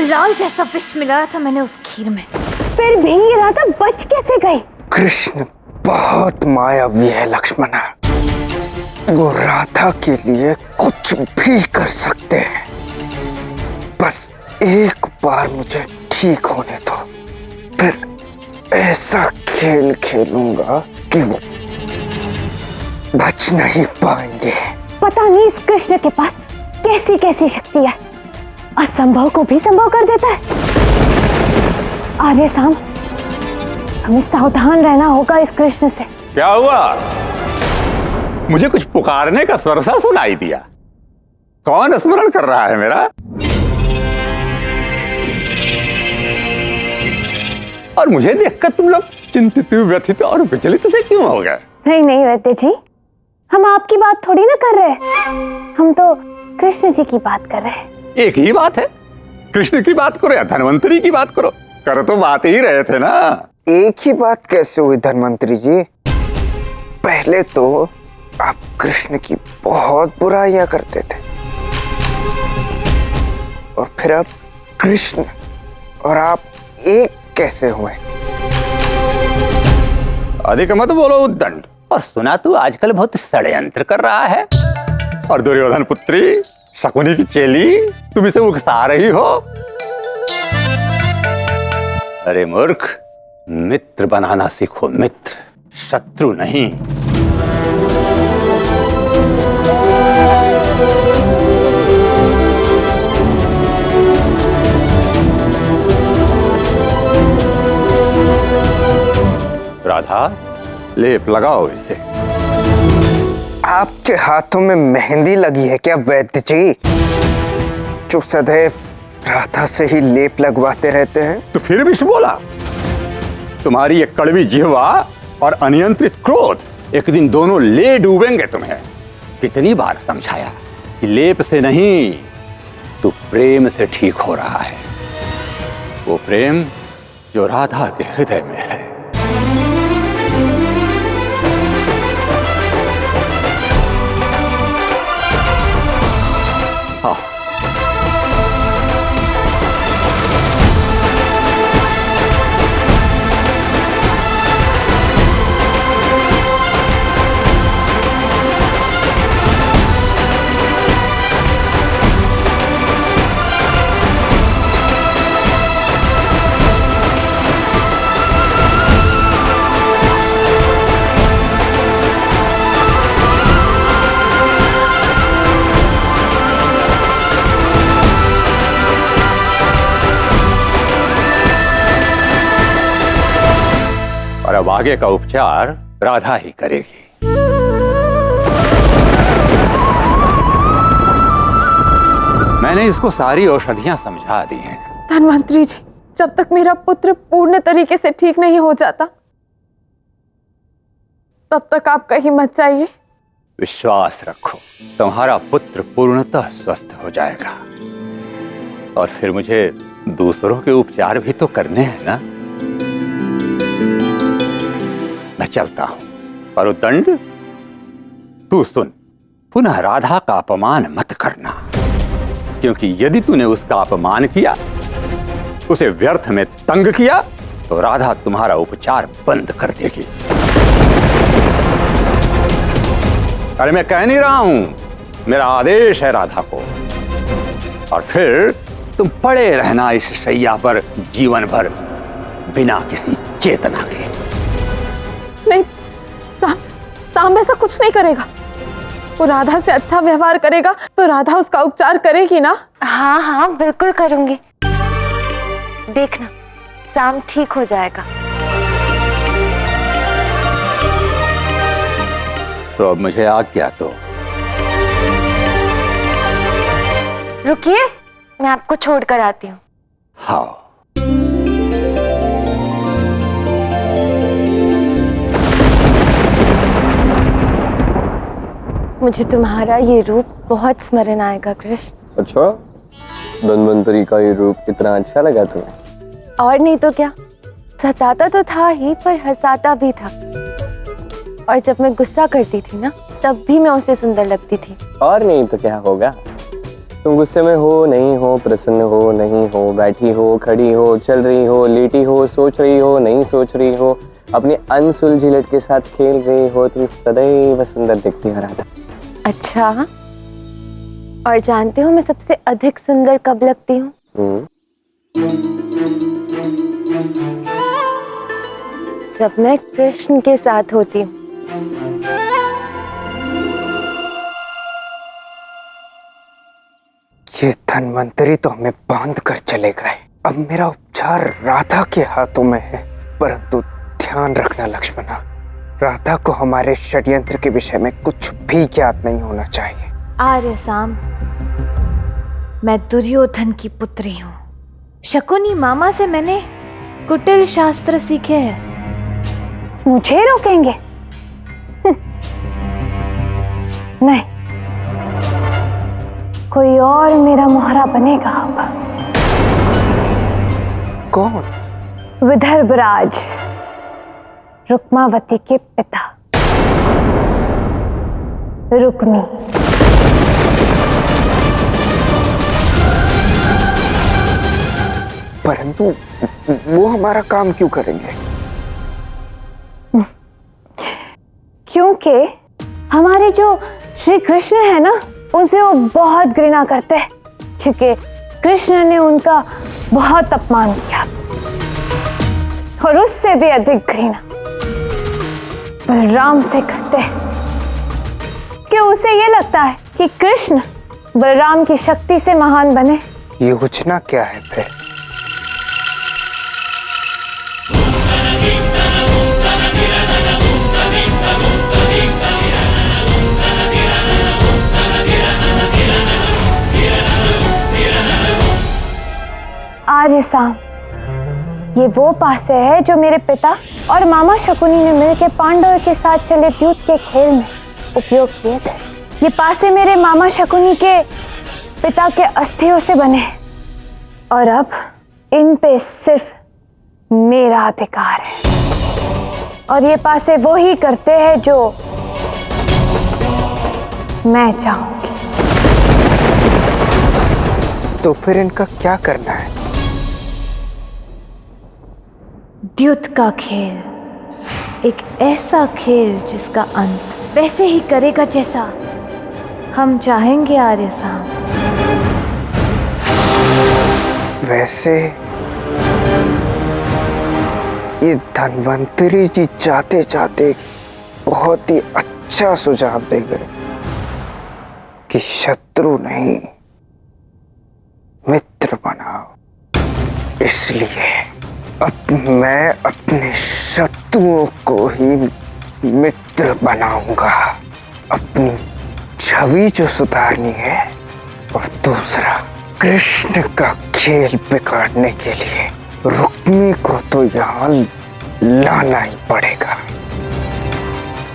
हलाल जैसा विष मिलाया था मैंने उस खीर में। फिर भी ये राधा बच कैसे गई? कृष्ण बहुत मायावी है लक्ष्मणा। वो राधा के लिए कुछ भी कर सकते हैं। बस एक बार मुझे ठीक होने दो, फिर ऐसा खेल खेलूंगा कि वो बच नहीं पाएंगे। पता नहीं इस कृष्ण के पास कैसी कैसी शक्ति है, असंभव को भी संभव कर देता है। आर्य साम, हमें सावधान रहना होगा इस कृष्ण से। क्या हुआ? मुझे कुछ पुकारने का स्वर सा सुनाई दिया। कौन स्मरण कर रहा है मेरा? और मुझे देखकर तुम लोग चिंतित, व्यथित और विचलित से क्यों हो गए? नहीं नहीं वैद्य जी, हम आपकी बात थोड़ी ना कर रहे, हम तो कृष्ण जी की बात कर रहे हैं। एक ही बात है, कृष्ण की बात करो या धन्वंतरी की बात करो, कर तो बात ही रहे थे ना। एक ही बात कैसे हुई धन्वंतरी जी? पहले तो आप कृष्ण की बहुत बुराइयां करते थे और फिर अब कृष्ण और आप एक कैसे हुए? अधिक मत बोलो उद्दंड। और सुना तू आजकल बहुत षड्यंत्र कर रहा है, और दुर्योधन पुत्री शकुनी की चेली तुम इसे उकसा रही हो। अरे मूर्ख, मित्र बनाना सीखो, मित्र, शत्रु नहीं। राधा, लेप लगाओ इसे। आपके हाथों में मेहंदी लगी है क्या वैद्य जी, जो सदैव राधा से ही लेप लगवाते रहते हैं? तो फिर विष बोला? तुम्हारी ये कड़वी जिह्वा और अनियंत्रित क्रोध एक दिन दोनों ले डूबेंगे तुम्हें। कितनी बार समझाया कि लेप से नहीं, तू प्रेम से ठीक हो रहा है। वो प्रेम जो राधा के हृदय में है। हाँ, और अब आगे का उपचार राधा ही करेगी। मैंने इसको सारी औषधियां समझा दी हैं। धन्वंतरी जी, जब तक मेरा पुत्र पूर्ण तरीके से ठीक नहीं हो जाता, तब तक आप कहीं मत जाइए। विश्वास रखो, तुम्हारा पुत्र पूर्णतः स्वस्थ हो जाएगा। और फिर मुझे दूसरों के उपचार भी तो करने हैं ना। मैं चलता हूं। पर उद्दंड, तू सुन, पुनः राधा का अपमान मत करना, क्योंकि यदि तूने उसका अपमान किया, उसे व्यर्थ में तंग किया, तो राधा तुम्हारा उपचार बंद कर देगी। अरे मैं कह नहीं रहा हूं, मेरा आदेश है राधा को। और फिर तुम पड़े रहना इस शैया पर जीवन भर बिना किसी चेतना के। नहीं, साम ऐसा कुछ नहीं करेगा। वो राधा से अच्छा व्यवहार करेगा तो राधा उसका उपचार करेगी ना। हाँ हाँ बिल्कुल करूंगी, देखना साम ठीक हो जाएगा। तो अब मुझे आज्ञा दो। रुकिए, मैं आपको छोड़ कर आती हूँ। हाँ। मुझे तुम्हारा ये रूप बहुत स्मरण आएगा कृष्ण। अच्छा, धन्वंतरी का ये रूप इतना अच्छा लगा तुम्हें? और नहीं तो क्या, सताता तो था ही पर हंसाता भी था। और जब मैं गुस्सा करती थी ना, तब भी मैं उसे सुंदर लगती थी। और नहीं तो क्या होगा, तुम गुस्से में हो नहीं हो, प्रसन्न हो नहीं हो, बैठी हो खड़ी हो, चल रही हो लेटी हो, सोच रही हो नहीं सोच रही हो, अपनी अनसुलझी लट के साथ खेल रही हो, तुम सदैव सुंदर दिखती हो राधा। अच्छा, और जानते हो मैं सबसे अधिक सुंदर कब लगती हूँ? जब मैं कृष्ण के साथ होती हूँ। ये धन्वंतरी तो हमें बांध कर चले गए। अब मेरा उपचार राधा के हाथों में है। परंतु ध्यान रखना लक्ष्मणा, राधा को हमारे षड्यंत्र के विषय में कुछ भी ज्ञात नहीं होना चाहिए। आर्य साम, मैं दुर्योधन की पुत्री हूँ। शकुनी मामा से मैंने कुटिल शास्त्र सीखे हैं। मुझे रोकेंगे? नहीं, कोई और मेरा मोहरा बनेगा अब। कौन? विदर्भराज, रुक्मावती के पिता रुक्मी। परंतु वो हमारा काम क्यों करेंगे? क्योंकि हमारे जो श्री कृष्ण है ना, उनसे वो बहुत घृणा करते हैं, क्योंकि कृष्ण ने उनका बहुत अपमान किया। और उससे भी अधिक घृणा बलराम से करते हैं, कि उसे ये लगता है कि कृष्ण बलराम की शक्ति से महान बने। योजना क्या है फिर? आर्य साम, ये वो पासे है जो मेरे पिता और मामा शकुनी ने मिलकर पांडवों के साथ चले द्यूत के खेल में उपयोग किए थे। ये पासे मेरे मामा शकुनी के पिता के अस्थियों से बने हैं, और अब इन पे सिर्फ मेरा अधिकार है। और ये पासे वो ही करते हैं जो मैं चाहूंगी। तो फिर इनका क्या करना है? द्युत का खेल एक ऐसा खेल जिसका अंत वैसे ही करेगा जैसा हम चाहेंगे आर्य साम। वैसे ये धन्वंतरी जी जाते जाते बहुत ही अच्छा सुझाव दे गए कि शत्रु नहीं मित्र बनाओ। इसलिए अब मैं अपने शत्रुओं को ही मित्र बनाऊंगा। अपनी छवि जो सुधारनी है, और दूसरा कृष्ण का खेल बिगाड़ने के लिए रुक्मी को तो यहाँ लाना ही पड़ेगा।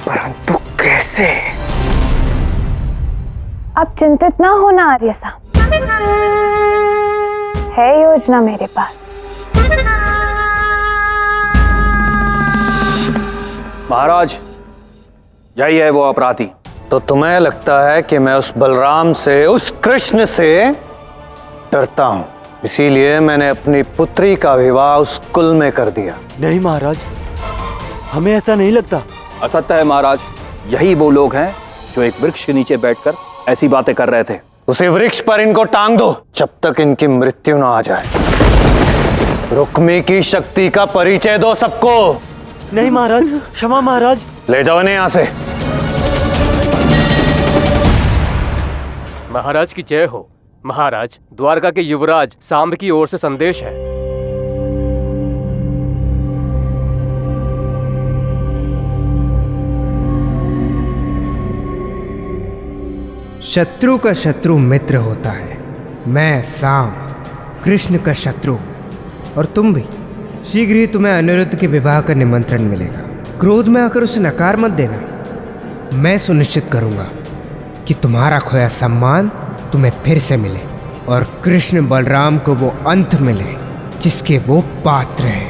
परंतु कैसे? आप चिंतित ना होना आर्य साम, है योजना मेरे पास। महाराज, यही है वो अपराधी। तो तुम्हें लगता है कि मैं उस बलराम से, उस कृष्ण से डरता हूं, इसीलिए मैंने अपनी पुत्री का विवाह उस कुल में कर दिया। नहीं महाराज, हमें ऐसा नहीं लगता। असत्य है महाराज, यही वो लोग हैं जो एक वृक्ष के नीचे बैठकर ऐसी बातें कर रहे थे। उसी वृक्ष पर इनको टांग दो जब तक इनकी मृत्यु ना आ जाए। रुक्मी की शक्ति का परिचय दो सबको। नहीं महाराज, क्षमा महाराज। ले जाओ इन्हें यहां से। महाराज की जय हो। महाराज, द्वारका के युवराज सांब की ओर से संदेश है। शत्रु का शत्रु मित्र होता है। मैं साम, कृष्ण का शत्रु, और तुम भी। शीघ्र ही तुम्हें अनिरुद्ध के विवाह का निमंत्रण मिलेगा। क्रोध में आकर उसे नकार मत देना। मैं सुनिश्चित करूंगा कि तुम्हारा खोया सम्मान तुम्हें फिर से मिले, और कृष्ण बलराम को वो अंत मिले जिसके वो पात्र हैं।